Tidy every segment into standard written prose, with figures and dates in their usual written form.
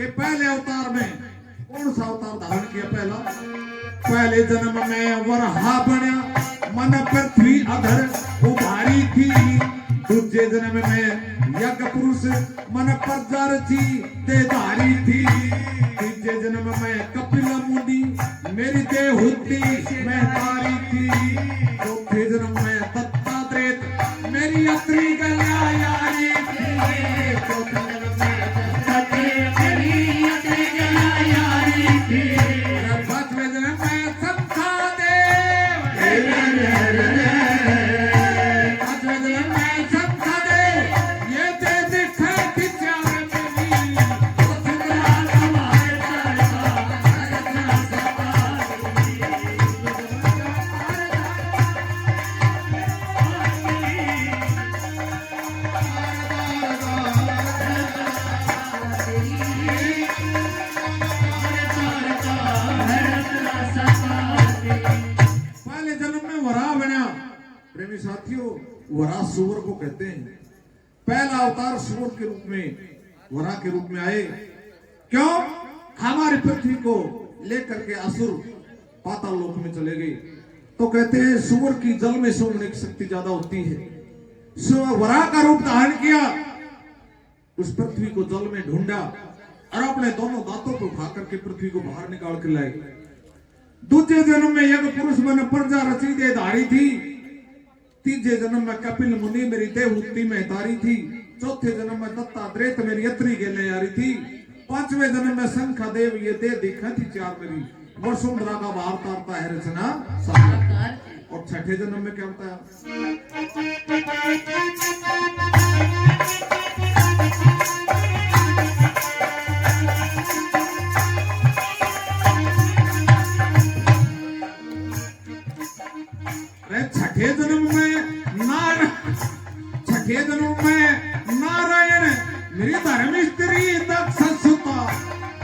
कि पहले अवतार में कौन सा अवतार धारण किया? पहले जन्म में वराह बना मन पृथ्वी अधर उभारी थी। दूजे जन्म में यज्ञ पुरुष मन प्रजा रची देधारी थी। तीसरे जन्म में कपिल मुनि मेरी देहूति मैं तारी थी। चौथे जन्म में दत्तात्रेय मेरी अत्री गया यारी थी। चौथे जन्म में दत्तात्रेय मेरी अत्री गया यारी थी। पांचवें जन्म में संखादेव साथियों, वराह सुवर को कहते हैं। पहला अवतार सुवर के रूप में, वराह के रूप में आए। क्यों? हमारी पृथ्वी को लेकर के असुर पाताल लोक में चले गए। तो कहते हैं सुवर की जल में सूंघने की शक्ति ज्यादा होती है। वराह का रूप धारण किया, उस पृथ्वी को जल में ढूंढा और अपने दोनों दांतों को उठा करके पृथ्वी को बाहर निकाल के लाए। दूसरे जन्म में यज्ञ पुरुष मन प्रजा रची देधारी थी। तीसरे जन्म में कपिल मुनि मेरी देहूति में तारी थी। चौथे जन्म में दत्तात्रेय मेरी अत्री गेले यारी थी। पांचवें जन्म में शंखादेव ये दे दिखा थी चार मेरी वसुंधरा का बाहर तारता है रचना साकार। और छठे जन्म में क्या होता है? छठे जन्म में नारायण मेरी धर्म स्त्री दक्ष सुता।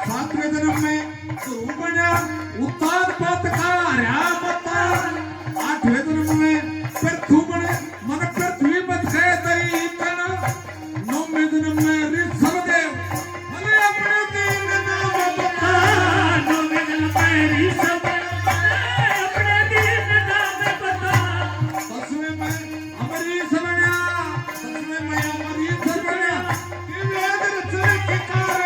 सातवें जन्म में बना उत्तान पथ का हर्यामता। आठवें जन्म में पृथु बने मन पृथ्वी मत गए दई तना। नौवें जन्म में ऋषभ देव भले अपने दीन नाम बता। नौवें जन्म में ऋषभ अपने दीन नाम बता। दसवें में अमरीश बना। दसवें में अमरीश बना कि वेद रचने के कारण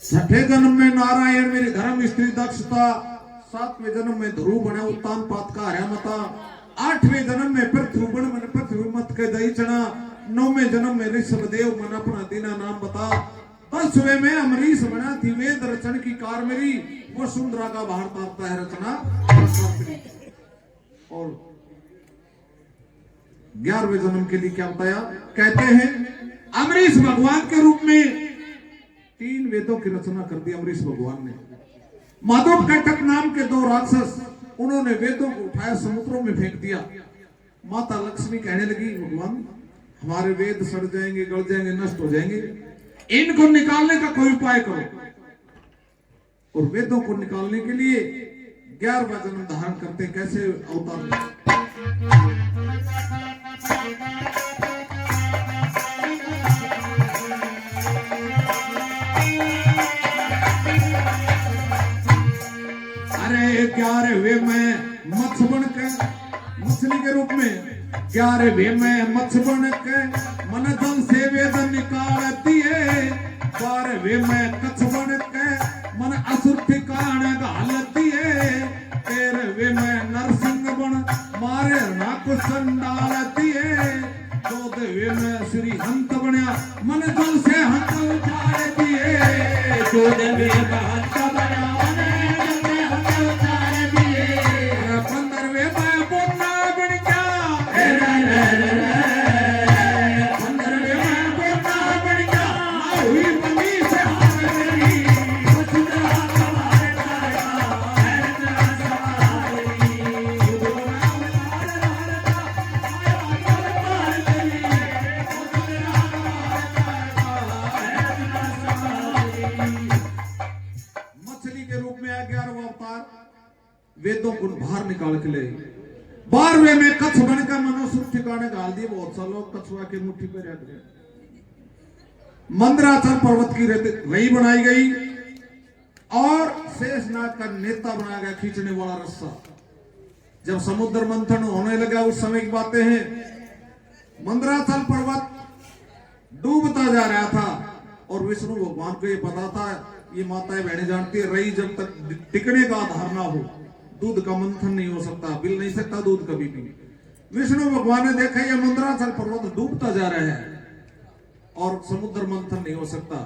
छठे जन्म में नारायण मेरी धर्म स्त्री दक्षता। सातवें जन्म में ध्रुव बने उत्तान पात का हर्यामता। आठवें जन्म में पृथ्वी बन मन पृथ्वी मत के दही चना। नौवें जन्म में ऋषभ देव मन अपना दीना नाम बता। 10वें में अमरीश बना थी वेद रचन की कार मेरी वसुंधरा का बाहर तारता है रचना। और 11वें जन्म के लिए क्या बताया? कहते हैं अमरीश भगवान के रूप में 3 वेदों की रचना कर दी अमरीश भगवान ने। माधव कटक नाम के 2 राक्षस, उन्होंने वेदों को उठाया समुद्रों में फेंक दिया। माता लक्ष्मी कहने लगी भगवान हमारे वेद सड़ जाएंगे, गल जाएंगे, नष्ट हो जाएंगे, इनको निकालने का कोई उपाय करो। और वेदों को निकालने के लिए 11वां जन्म धारण करते। कैसे अवतार? अरे 11वें में मत्स्य बन के, मछली के रूप में 11वें में मत्स्य बन के मन जल से वेद निकालती है। 12वें में कच्छ बन के मन असुर ठिकान घालती है। 13वें में नरसिंह बन मारे नाक संडालती है। 14वें में श्री हंत बना मन जल से हंत उतारती है। 14वें में हंत बना बाहर निकाल के ले। 12वें में कच्छ बनकर मनुष्य ठिकाने डाल दिए। बहुत सा लोग कछुआ की मुट्ठी पे रह गए। मंदराचल पर्वत की रई बनाई गई और शेषनाग का नेता बनाया गया, खींचने वाला रस्सा। जब समुद्र मंथन होने लगा उस समय की बातें हैं। मंदराचल पर्वत डूबता जा रहा था और विष्णु भगवान को ये पता था, ये माताएं बहनें जानती है, रई जब तक टिकने का आधार ना हो दूध का मंथन नहीं हो सकता, बिल नहीं सकता दूध कभी भी। विष्णु भगवान ने देखा ये मंदराचल पर्वत डूबता जा रहा है और समुद्र मंथन नहीं हो सकता।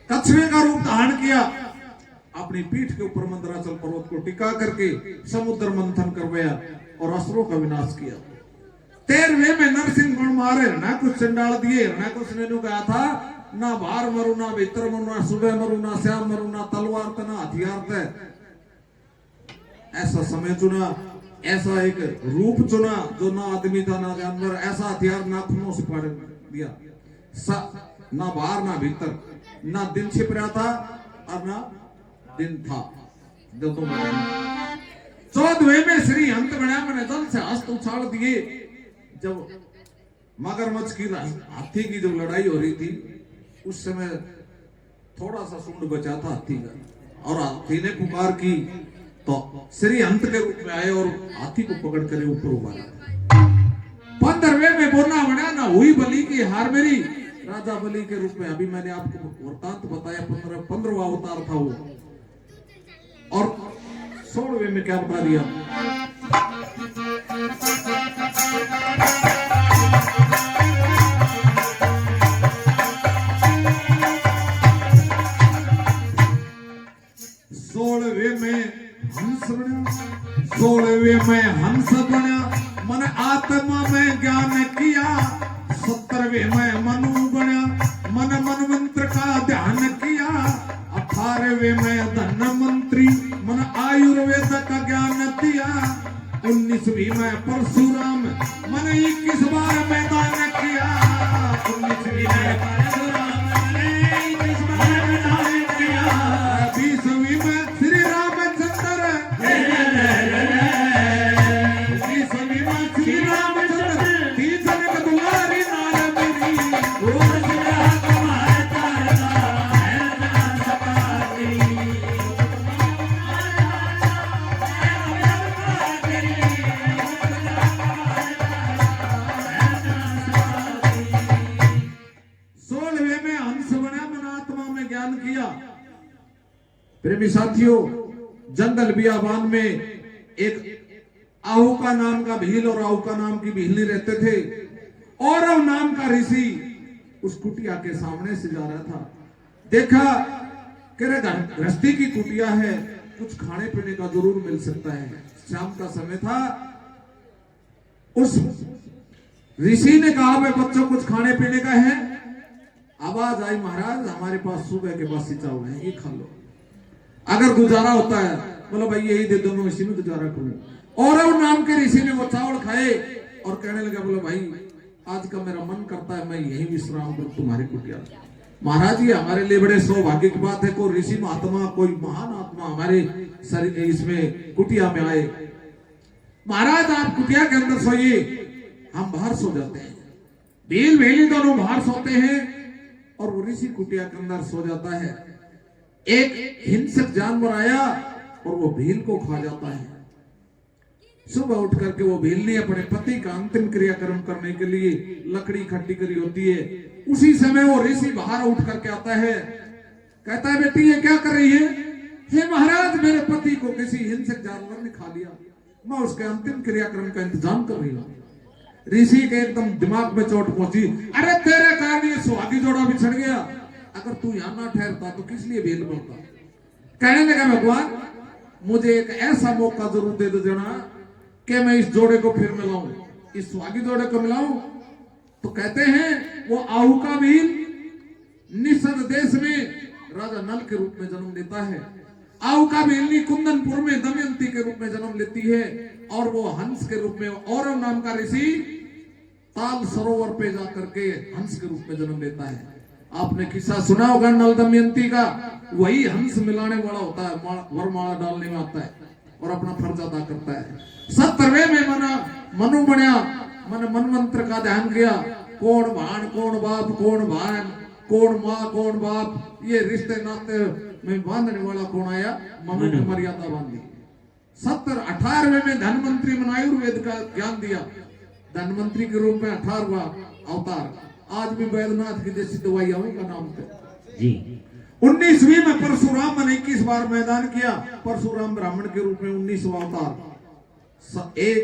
कछुए का रूप धारण किया, अपनी पीठ के ऊपर मंदराचल पर्वत को टिका करके समुद्र मंथन करवाया और असुरों का विनाश किया। 13वें में नरसिंह गुण मारे, ना कुछ चंडाल दिए, ना कुछ ने कहा था, ना बाहर मरू, ना भीतर मरू, ना सुबह मरू, ना श्याम मरू, ना तलवार था, ना हथियार था। ऐसा समय चुना, ऐसा एक रूप चुना जो ना आदमी था ना जानवर, ऐसा हथियार नाखूनों से फाड़ दिया। ना बाहर ना भीतर, ना दिन छिप रहा था और ना दिन था। जो तुम 14वें में श्री हंत बना, मैंने जल से हस्त उछाल दिए। जब मगरमच्छ की हाथी की जब लड़ाई हो रही थी उस समय थोड़ा सा सूंड बचा था हाथी का, और हाथी ने पुकार की तो श्री हंत के रूप में आए और हाथी को पकड़ कर ऊपर उबारा। 15वें में बोलना बना, ना हुई बलि की हार मेरी, राजा बलि के रूप में। अभी मैंने आपको वृत्तांत बताया, 15वां अवतार था वो। और 16वें में क्या बता दिया, हंस बना, 16वें में हंस बना, मन आत्मा में ज्ञान किया। 17वें में मनु बना, मन मनमंत्र का ध्यान किया। 18वें में धन मंत्री, मन आयुर्वेद का ज्ञान दिया। 19वीं में परशुराम, मन 21 बार मैदान किया। 19वीं में परशुराम, मन 21 बार मैदान किया। 20वीं में श्री रामचंद्र, 20वीं में श्री रामचंद्र, 30 का दुलारी नाल मेरी, प्रेमी साथियों, जंगल बियाबान में एक आहूका नाम का भील और आहूका नाम की भीलनी रहते थे। औरव नाम का ऋषि उस कुटिया के सामने से जा रहा था। देखा कि गृहस्थी की कुटिया है, कुछ खाने पीने का जरूर मिल सकता है। शाम का समय था। उस ऋषि ने कहा, भाई बच्चों कुछ खाने पीने का है? आवाज आई, महाराज हमारे पास सुबह के बासी चावल है, ये खा लो। अगर गुजारा होता है बोलो भाई यही दे दो, मैं इसी में गुजारा करूं। और नाम के ऋषि ने वो चावल खाए और कहने लगा, बोलो भाई आज का मेरा मन करता है मैं यही विश्राम करूं तुम्हारी कुटिया। महाराज ये हमारे लिए बड़े सौभाग्य की बात है, कोई ऋषि महात्मा, कोई महान आत्मा हमारे शरीर इसमें कुटिया में आए। महाराज आप कुटिया के अंदर सोइए, हम बाहर सो जाते हैं। भील भेली दोनों बाहर सोते हैं और वो ऋषि कुटिया के अंदर सो जाता है। एक हिंसक जानवर आया और वो भील को खा जाता है। सुबह उठ करके वो भील ने अपने पति का अंतिम क्रियाक्रम करने के लिए लकड़ी इकट्ठी करी होती है। उसी समय वो ऋषि बाहर उठ करके आता है, कहता है बेटी ये क्या कर रही है? हे महाराज मेरे पति को किसी हिंसक जानवर ने खा लिया, मैं उसके अंतिम क्रियाक्रम का इंतजाम कर रही हूँ। ऋषि के एकदम दिमाग में चोट पहुंची, अरे तेरे कारण ये सुहागी जोड़ा बिछड़ गया, अगर तू यहां ना ठहरता तो किस लिए भील बोलता। कहने लगा भगवान मुझे एक ऐसा मौका जरूर दे दो जना कि मैं इस जोड़े को फिर मिलाऊं, इस सुहागी जोड़े को मिलाऊं। तो कहते हैं वो आहूका भील निषद देश में राजा नल के रूप में जन्म लेता है। आहूका भीलनी कुंदनपुर में दमयंती के रूप में जन्म लेती है और वो हंस के रूप में औरव नाम का ऋषि ताल सरोवर पे जाकर के हंस के रूप में जन्म लेता है। आपने किस्सा सुना होगा नल दमयंती का, वही हंस मिलाने वाला होता है, वरमाला डालने में आता है। और अपना फर्ज अदा करता है। 70वें में मनु बनया, मन मंत्र का ध्यान किया। कौन भान, कौन बाप, कौन भान, कौन माँ, कौन बाप, ये रिश्ते नाते में बांधने वाला कौन आया? मनु ने मर्यादा बांधी। 18वें में धनवंतरी में आयुर्वेद का ज्ञान दिया। धनवंतरी के रूप में 18वां अवतार। आज भी वैद्यनाथ की देसी दवाइयां का नाम थे जी। 19वीं में परशुराम ने 21 बार मैदान किया। परशुराम ब्राह्मण के रूप में 19वां अवतार। एक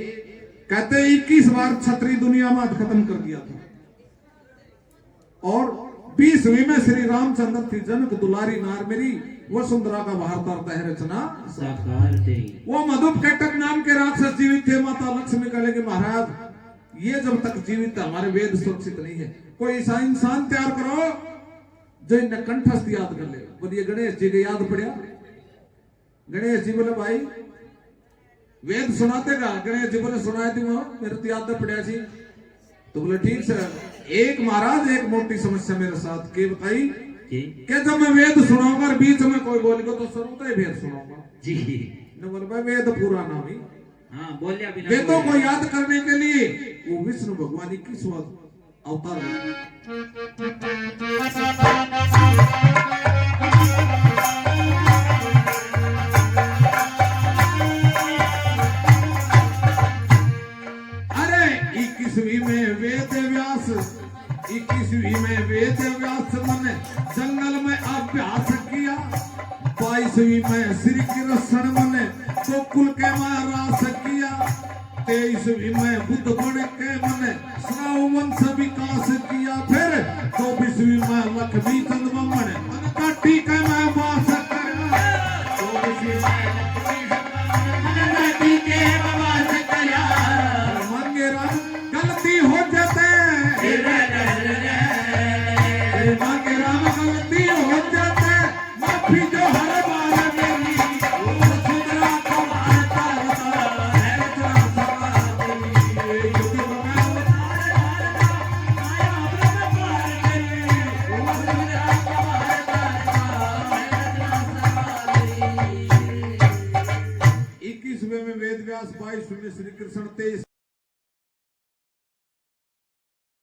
कहते 21 बार क्षत्रिय दुनिया में खत्म कर दिया था। और 20वीं में श्री रामचंद्र थी जनक दुलारी नार मेरी, वसुंधरा का भारतार्थ है रचना साकार दे। वो मधुप कैटक नाम के राक्षस जीवित थे। माता लक्ष्मी कहे कि महाराज ये जब तक जीवित है हमारे वेद सुरक्षित नहीं है। कोई ऐसा इंसान तैयार करो जो इन्हें कंठस्थ याद कर ले। बोलिए गणेश जी के याद पड़ा? गणेश जी बोले भाई वेद सुनाते का? गणेश जी बोले सुनाए थी वो मेरे तो याद पड़ा सी। तो बोले ठीक सर। एक महाराज एक मोटी समस्या मेरे साथ के बताई कि जब मैं वेद सुनाऊंगा बीच में कोई बोलेगा तो सर ही वेद सुनाऊंगा जी। ने बोले भाई वेद पूरा नाम ही हाँ बोलिया बिना वेदों को याद करने के लिए वो विष्णु भगवान की अवतार में वेद व्यास मन जंगल में अभ्यास किया। 22वीं में श्री कृष्ण मन गोकुल के महाराज किया। 23वीं में बुद्ध बन के मन श्राव वंश विकास किया। फिर 24वीं में लक्ष्मी चंद मन काटी के मैं वास करा। 24वीं में काटी के वास करा। मंगेरा गलती हो जाते मांगे राम गलती हो जाते माफी जो हर बार मेरी वसुंधरा को मारता है इक्कीसवें में वेद व्यास, 22वें में श्री कृष्ण, 23